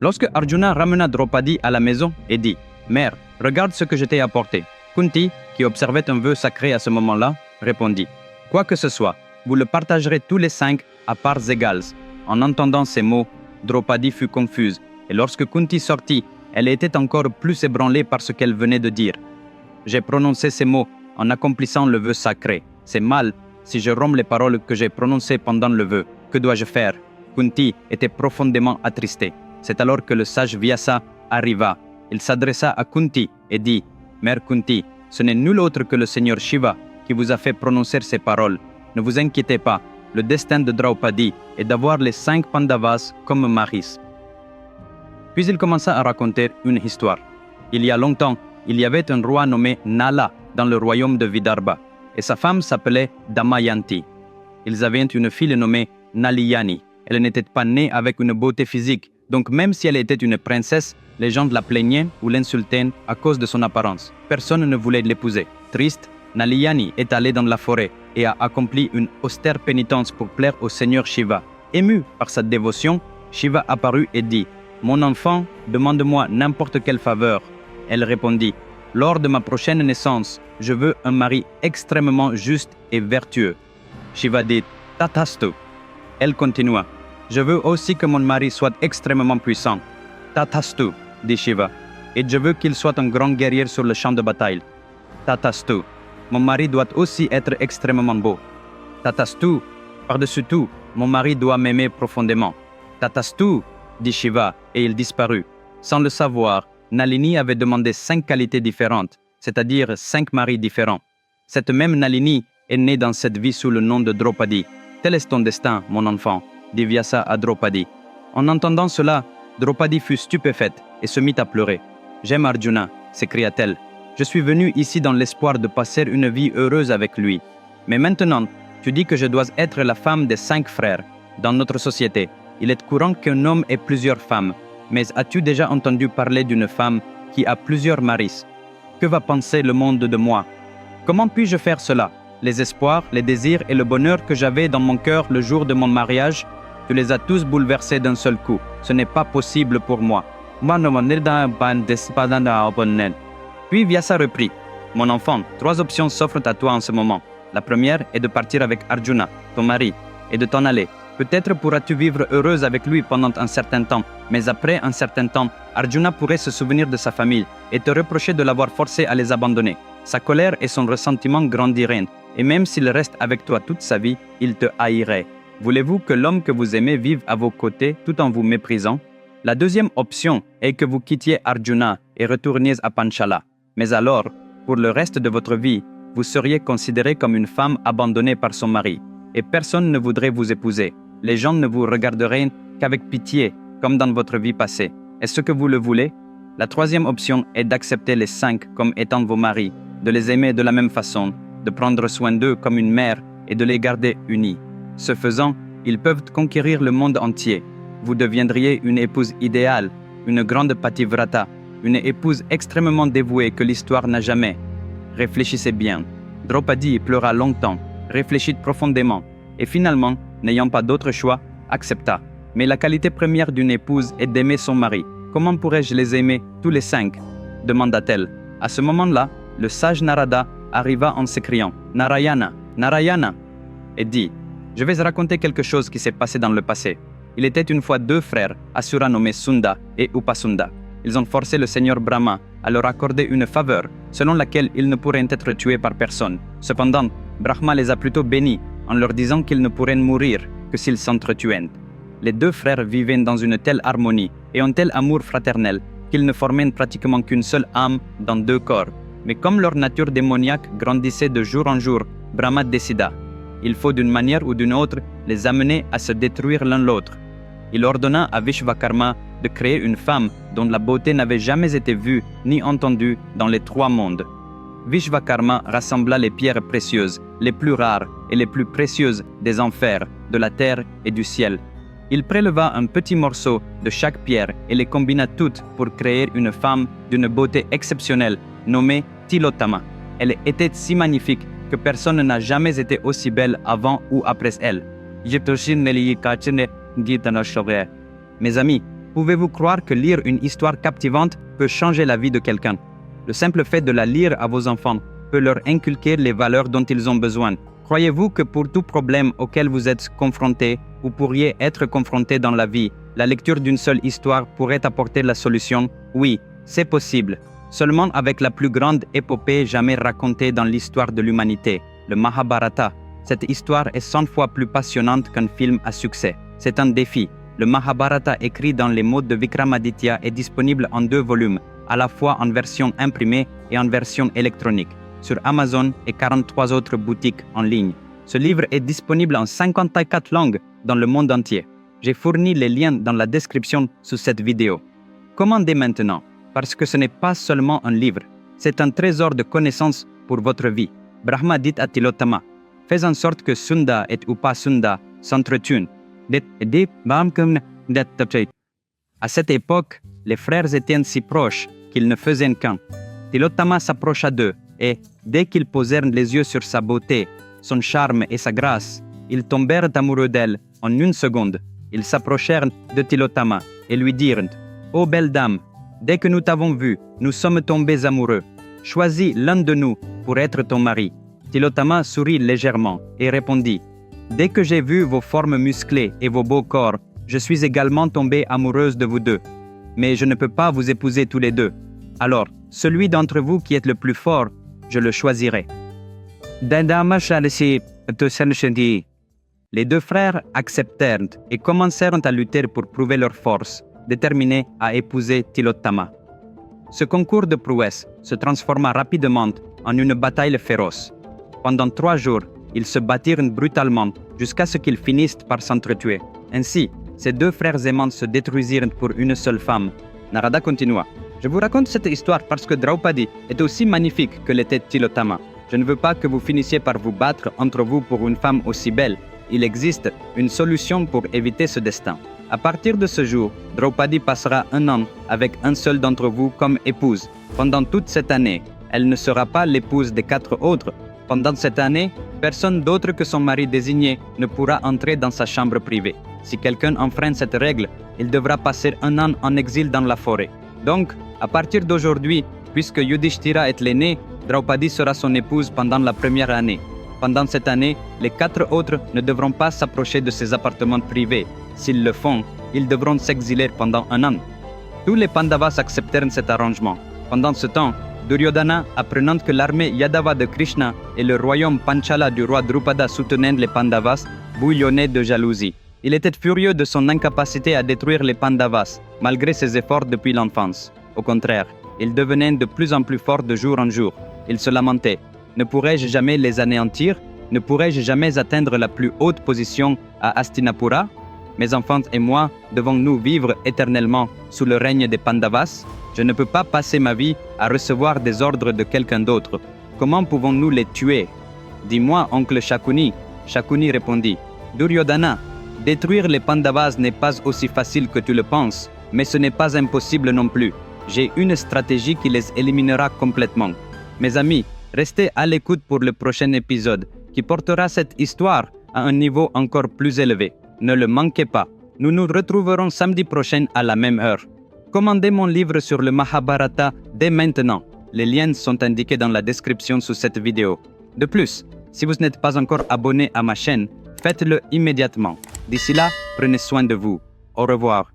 Lorsque Arjuna ramena Draupadi à la maison et dit « Mère, regarde ce que je t'ai apporté », Kunti, qui observait un vœu sacré à ce moment-là, répondit « Quoi que ce soit, vous le partagerez tous les 5 à parts égales. » En entendant ces mots, Draupadi fut confuse, et lorsque Kunti sortit, elle était encore plus ébranlée par ce qu'elle venait de dire. « J'ai prononcé ces mots en accomplissant le vœu sacré. C'est mal si je romps les paroles que j'ai prononcées pendant le vœu. Que dois-je faire ?» Kunti était profondément attristée. C'est alors que le sage Vyasa arriva. Il s'adressa à Kunti et dit « Mère Kunti, ce n'est nul autre que le Seigneur Shiva qui vous a fait prononcer ces paroles. Ne vous inquiétez pas, le destin de Draupadi est d'avoir les 5 Pandavas comme maris. » Puis il commença à raconter une histoire. Il y a longtemps, il y avait un roi nommé Nala dans le royaume de Vidarbha, et sa femme s'appelait Damayanti. Ils avaient une fille nommée Naliyani. Elle n'était pas née avec une beauté physique, donc même si elle était une princesse, les gens la plaignaient ou l'insultaient à cause de son apparence. Personne ne voulait l'épouser. Triste, Naliyani est allée dans la forêt et a accompli une austère pénitence pour plaire au Seigneur Shiva. Ému par sa dévotion, Shiva apparut et dit « Mon enfant, demande-moi n'importe quelle faveur. » Elle répondit « Lors de ma prochaine naissance, je veux un mari extrêmement juste et vertueux. » Shiva dit « Tathastu. » Elle continua « Je veux aussi que mon mari soit extrêmement puissant. » Tathastu, dit Shiva. « Et je veux qu'il soit un grand guerrier sur le champ de bataille. » Tathastu. Mon mari doit aussi être extrêmement beau. Tathastu. Par-dessus tout, mon mari doit m'aimer profondément. Tathastu, dit Shiva, et il disparut. Sans le savoir, Nalini avait demandé 5 qualités différentes, c'est-à-dire 5 maris différents. Cette même Nalini est née dans cette vie sous le nom de Draupadi. Tel est ton destin, mon enfant, dit Vyasa à Draupadi. En entendant cela, Draupadi fut stupéfaite et se mit à pleurer. « J'aime Arjuna, s'écria-t-elle. Je suis venue ici dans l'espoir de passer une vie heureuse avec lui. Mais maintenant, tu dis que je dois être la femme des 5 frères. Dans notre société, il est courant qu'un homme ait plusieurs femmes. Mais as-tu déjà entendu parler d'une femme qui a plusieurs maris? Que va penser le monde de moi? Comment puis-je faire cela? Les espoirs, les désirs et le bonheur que j'avais dans mon cœur le jour de mon mariage, tu les as tous bouleversés d'un seul coup. Ce n'est pas possible pour moi. » Puis Vyasa reprit. « Mon enfant, 3 options s'offrent à toi en ce moment. La première est de partir avec Arjuna, ton mari, et de t'en aller. Peut-être pourras-tu vivre heureuse avec lui pendant un certain temps, mais après un certain temps, Arjuna pourrait se souvenir de sa famille et te reprocher de l'avoir forcé à les abandonner. Sa colère et son ressentiment grandiraient, et même s'il reste avec toi toute sa vie, il te haïrait. Voulez-vous que l'homme que vous aimez vive à vos côtés tout en vous méprisant? La deuxième option est que vous quittiez Arjuna et retourniez à Panchala. Mais alors, pour le reste de votre vie, vous seriez considérée comme une femme abandonnée par son mari, et personne ne voudrait vous épouser. Les gens ne vous regarderaient qu'avec pitié, comme dans votre vie passée. Est-ce que vous le voulez? La troisième option est d'accepter les 5 comme étant vos maris, de les aimer de la même façon, de prendre soin d'eux comme une mère et de les garder unis. Ce faisant, ils peuvent conquérir le monde entier. Vous deviendriez une épouse idéale, une grande pativrata, une épouse extrêmement dévouée que l'histoire n'a jamais. Réfléchissez bien. Draupadi pleura longtemps, réfléchit profondément, et finalement, n'ayant pas d'autre choix, accepta. Mais la qualité première d'une épouse est d'aimer son mari. Comment pourrais-je les aimer tous les 5? Demanda-t-elle. À ce moment-là, le sage Narada arriva en s'écriant « Narayana, Narayana !» et dit « Je vais raconter quelque chose qui s'est passé dans le passé. Il était une fois 2 frères, Asura nommés Sunda et Upasunda. Ils ont forcé le seigneur Brahma à leur accorder une faveur, selon laquelle ils ne pourraient être tués par personne. Cependant, Brahma les a plutôt bénis en leur disant qu'ils ne pourraient mourir que s'ils s'entretuaient. Les 2 frères vivaient dans une telle harmonie et un tel amour fraternel qu'ils ne formaient pratiquement qu'une seule âme dans 2 corps. Mais comme leur nature démoniaque grandissait de jour en jour, Brahma décida. Il faut d'une manière ou d'une autre les amener à se détruire l'un l'autre. Il ordonna à Vishvakarma de créer une femme dont la beauté n'avait jamais été vue ni entendue dans les 3 mondes. Vishvakarma rassembla les pierres précieuses, les plus rares et les plus précieuses des enfers, de la terre et du ciel. Il préleva un petit morceau de chaque pierre et les combina toutes pour créer une femme d'une beauté exceptionnelle nommée Tilotama. Elle était si magnifique que personne n'a jamais été aussi belle avant ou après elle. Mes amis, Pouvez-vous croire que lire une histoire captivante peut changer la vie de quelqu'un? Le simple fait de la lire à vos enfants peut leur inculquer les valeurs dont ils ont besoin. Croyez-vous que pour tout problème auquel vous êtes confronté ou pourriez être confronté dans la vie, la lecture d'une seule histoire pourrait apporter la solution? Oui, c'est possible. Seulement avec la plus grande épopée jamais racontée dans l'histoire de l'humanité, le Mahabharata. Cette histoire est 100 fois plus passionnante qu'un film à succès. C'est un défi. Le Mahabharata écrit dans les mots de Vikramaditya est disponible en 2 volumes, à la fois en version imprimée et en version électronique, sur Amazon et 43 autres boutiques en ligne. Ce livre est disponible en 54 langues dans le monde entier. J'ai fourni les liens dans la description sous cette vidéo. Commandez maintenant, parce que ce n'est pas seulement un livre, c'est un trésor de connaissances pour votre vie. Brahma dit à Tilottama, fais en sorte que Sunda et Upasunda s'entretuent. À cette époque, les frères étaient si proches qu'ils ne faisaient qu'un. Tilottama s'approcha d'eux et, dès qu'ils posèrent les yeux sur sa beauté, son charme et sa grâce, ils tombèrent amoureux d'elle en 1 seconde. Ils s'approchèrent de Tilottama et lui dirent « Ô belle dame, dès que nous t'avons vue, nous sommes tombés amoureux. Choisis l'un de nous pour être ton mari. » Tilottama sourit légèrement et répondit « Dès que j'ai vu vos formes musclées et vos beaux corps, je suis également tombée amoureuse de vous deux. Mais je ne peux pas vous épouser tous les deux. Alors, celui d'entre vous qui est le plus fort, je le choisirai. » Les 2 frères acceptèrent et commencèrent à lutter pour prouver leur force, déterminés à épouser Tilottama. Ce concours de prouesse se transforma rapidement en une bataille féroce. Pendant 3 jours, ils se battirent brutalement jusqu'à ce qu'ils finissent par s'entretuer. Ainsi, ces 2 frères aimants se détruisirent pour une seule femme. Narada continua. Je vous raconte cette histoire parce que Draupadi est aussi magnifique que l'était Tilottama. Je ne veux pas que vous finissiez par vous battre entre vous pour une femme aussi belle. Il existe une solution pour éviter ce destin. À partir de ce jour, Draupadi passera 1 an avec un seul d'entre vous comme épouse. Pendant toute cette année, elle ne sera pas l'épouse des 4 autres. Pendant cette année, personne d'autre que son mari désigné ne pourra entrer dans sa chambre privée. Si quelqu'un enfreint cette règle, il devra passer 1 an en exil dans la forêt. Donc, à partir d'aujourd'hui, puisque Yudhishthira est l'aîné, Draupadi sera son épouse pendant la première année. Pendant cette année, les 4 autres ne devront pas s'approcher de ses appartements privés. S'ils le font, ils devront s'exiler pendant 1 an. Tous les Pandavas acceptèrent cet arrangement. Pendant ce temps, Duryodhana, apprenant que l'armée Yadava de Krishna et le royaume Panchala du roi Drupada soutenaient les Pandavas, bouillonnait de jalousie. Il était furieux de son incapacité à détruire les Pandavas, malgré ses efforts depuis l'enfance. Au contraire, il devenait de plus en plus fort de jour en jour. Il se lamentait. Ne pourrais-je jamais les anéantir? Ne pourrais-je jamais atteindre la plus haute position à Hastinapura? Mes enfants et moi devons-nous vivre éternellement sous le règne des Pandavas? Je ne peux pas passer ma vie à recevoir des ordres de quelqu'un d'autre. Comment pouvons-nous les tuer? Dis-moi, oncle Shakuni. Shakuni répondit. Duryodhana, détruire les Pandavas n'est pas aussi facile que tu le penses, mais ce n'est pas impossible non plus. J'ai une stratégie qui les éliminera complètement. Mes amis, restez à l'écoute pour le prochain épisode, qui portera cette histoire à un niveau encore plus élevé. Ne le manquez pas. Nous nous retrouverons samedi prochain à la même heure. Commandez mon livre sur le Mahabharata dès maintenant. Les liens sont indiqués dans la description sous cette vidéo. De plus, si vous n'êtes pas encore abonné à ma chaîne, faites-le immédiatement. D'ici là, prenez soin de vous. Au revoir.